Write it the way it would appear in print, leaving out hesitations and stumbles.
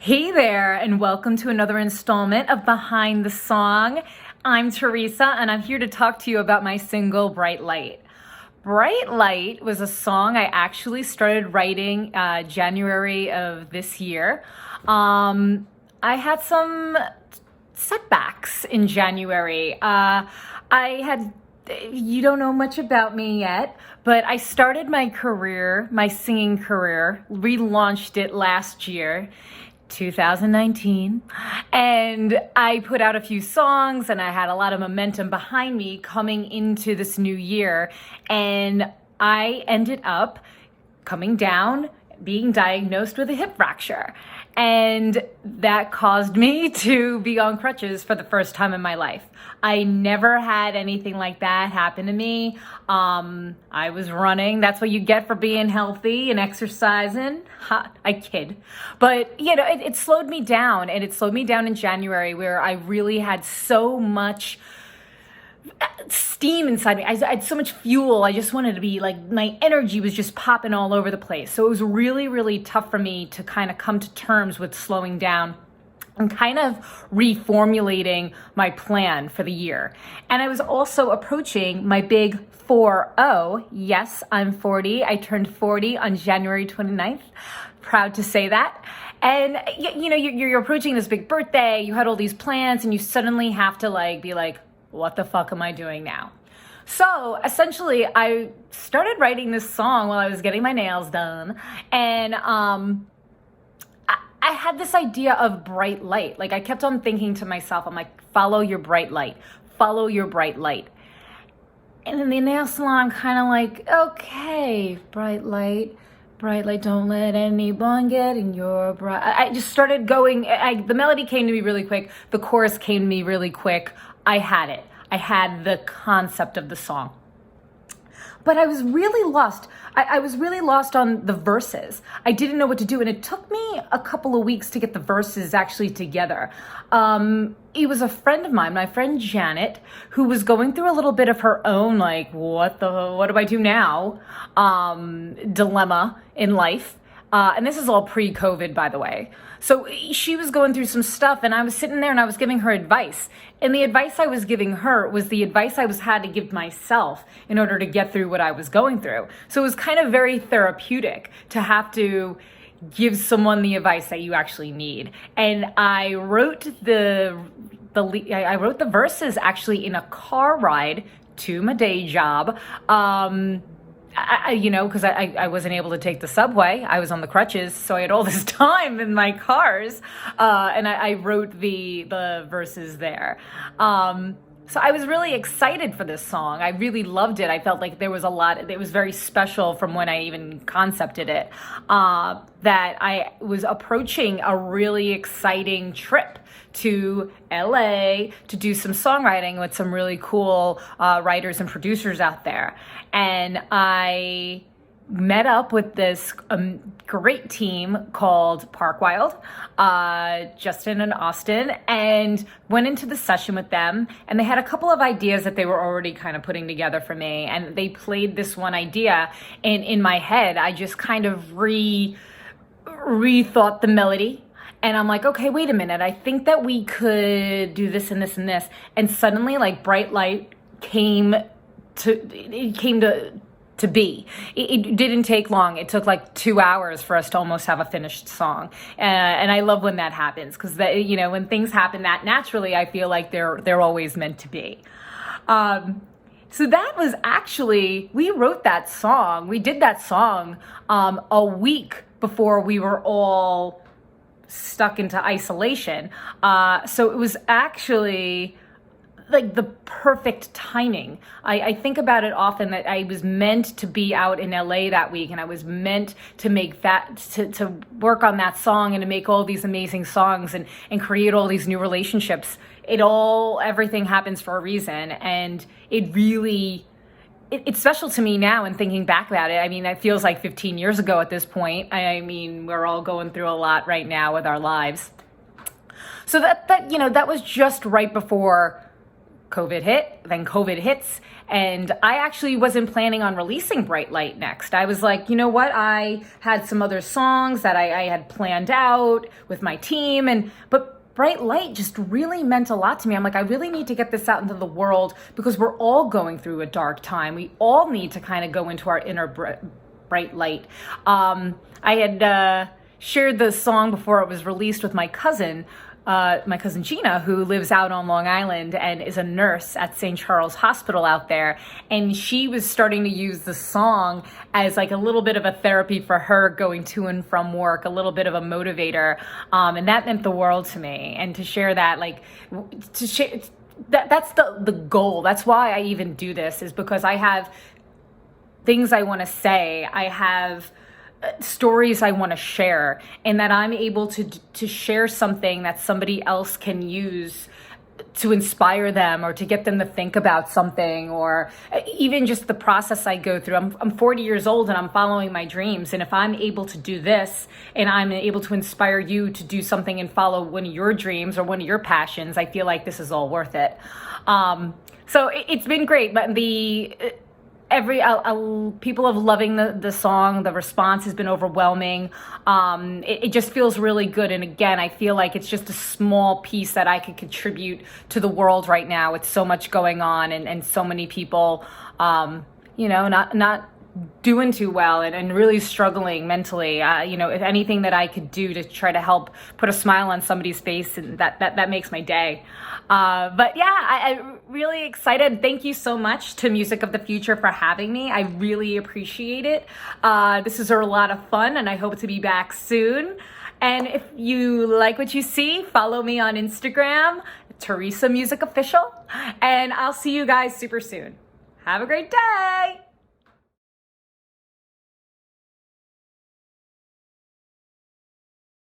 Hey there, and welcome to another installment of Behind the Song. I'm Theresa, and I'm here to talk to you about my single, Bright Light. Bright Light was a song I actually started writing January of this year. I had some setbacks in January. You don't know much about me yet, but I started my career, my singing career, relaunched it last year, 2019, and I put out a few songs and I had a lot of momentum behind me coming into this new year, and I ended up coming down, being diagnosed with a hip fracture, and that caused me to be on crutches for the first time in my life. I never had anything like that happen to me. I was running. That's what you get for being healthy and exercising. I kid. But, it slowed me down, and it slowed me down in January where I really had so much steam inside me. I had so much fuel. I just wanted to be like, my energy was just popping all over the place. So it was really, really tough for me to kind of come to terms with slowing down and kind of reformulating my plan for the year. And I was also approaching my big 4-0. Yes, I'm 40. I turned 40 on January 29th. Proud to say that. And you're approaching this big birthday. You had all these plans, and you suddenly have to be like, what the fuck am I doing now? So essentially, I started writing this song while I was getting my nails done, and I had this idea of bright light. Like, I kept on thinking to myself, I'm like, follow your bright light, follow your bright light. And in the nail salon, I'm kind of like, okay, bright light, don't let anyone get in your bright. I just started going. The melody came to me really quick. The chorus came to me really quick. I had it. I had the concept of the song. But I was really lost. I was really lost on the verses. I didn't know what to do, and it took me a couple of weeks to get the verses actually together. It was a friend of mine, my friend Janet, who was going through a little bit of her own, like, what do I do now, dilemma in life. And this is all pre-COVID, by the way. So she was going through some stuff, and I was sitting there and I was giving her advice. And the advice I was giving her was the advice I had to give myself in order to get through what I was going through. So it was kind of very therapeutic to have to give someone the advice that you actually need. And I wrote the verses actually in a car ride to my day job. Because I wasn't able to take the subway. I was on the crutches, so I had all this time in my cars, and I wrote the verses there. So I was really excited for this song. I really loved it. I felt like there was a lot. It was very special from when I even concepted it, that I was approaching a really exciting trip to LA to do some songwriting with some really cool writers and producers out there. And I met up with this great team called Park Wild, Justin and Austin, and went into the session with them. And they had a couple of ideas that they were already kind of putting together for me. And they played this one idea, and in my head, I just kind of rethought the melody. And I'm like, okay, wait a minute. I think that we could do this and this and this. And suddenly, like, Bright Light came to be. It didn't take long. It took like 2 hours for us to almost have a finished song. And I love when that happens, because when things happen that naturally, I feel like they're always meant to be. So that was actually, we wrote that song. We did that song a week before we were all stuck into isolation. So it was actually like the perfect timing. I think about it often that I was meant to be out in LA that week, and I was meant to make that, to work on that song and to make all these amazing songs and create all these new relationships. Everything happens for a reason, and it really, it's special to me now, and thinking back about it. I mean, it feels like 15 years ago at this point. I mean, we're all going through a lot right now with our lives. So that was just right before COVID hit, then COVID hits, and I actually wasn't planning on releasing Bright Light next. I was like, you know what? I had some other songs that I had planned out with my team, but Bright Light just really meant a lot to me. I'm like, I really need to get this out into the world because we're all going through a dark time. We all need to kind of go into our inner bright light. I had shared the song before it was released with my cousin Gina, who lives out on Long Island and is a nurse at St. Charles Hospital out there. And she was starting to use the song as like a little bit of a therapy for her going to and from work, a little bit of a motivator. And that meant the world to me. And to share that, like, to share, that's the goal. That's why I even do this, is because I have things I want to say. I have stories I want to share, and that I'm able to share something that somebody else can use to inspire them or to get them to think about something, or even just the process I go through. I'm 40 years old and I'm following my dreams. And if I'm able to do this and I'm able to inspire you to do something and follow one of your dreams or one of your passions, I feel like this is all worth it. So it's been great. But people are loving the song. The response has been overwhelming. It just feels really good. And again, I feel like it's just a small piece that I could contribute to the world right now. It's so much going on, and so many people, not doing too well and really struggling mentally. If anything that I could do to try to help put a smile on somebody's face, and that makes my day. But yeah, I'm really excited. Thank you so much to MusicOTFuture for having me. I really appreciate it. This is a lot of fun, and I hope to be back soon. And if you like what you see, follow me on Instagram, Theresa Music Official, and I'll see you guys super soon. Have a great day.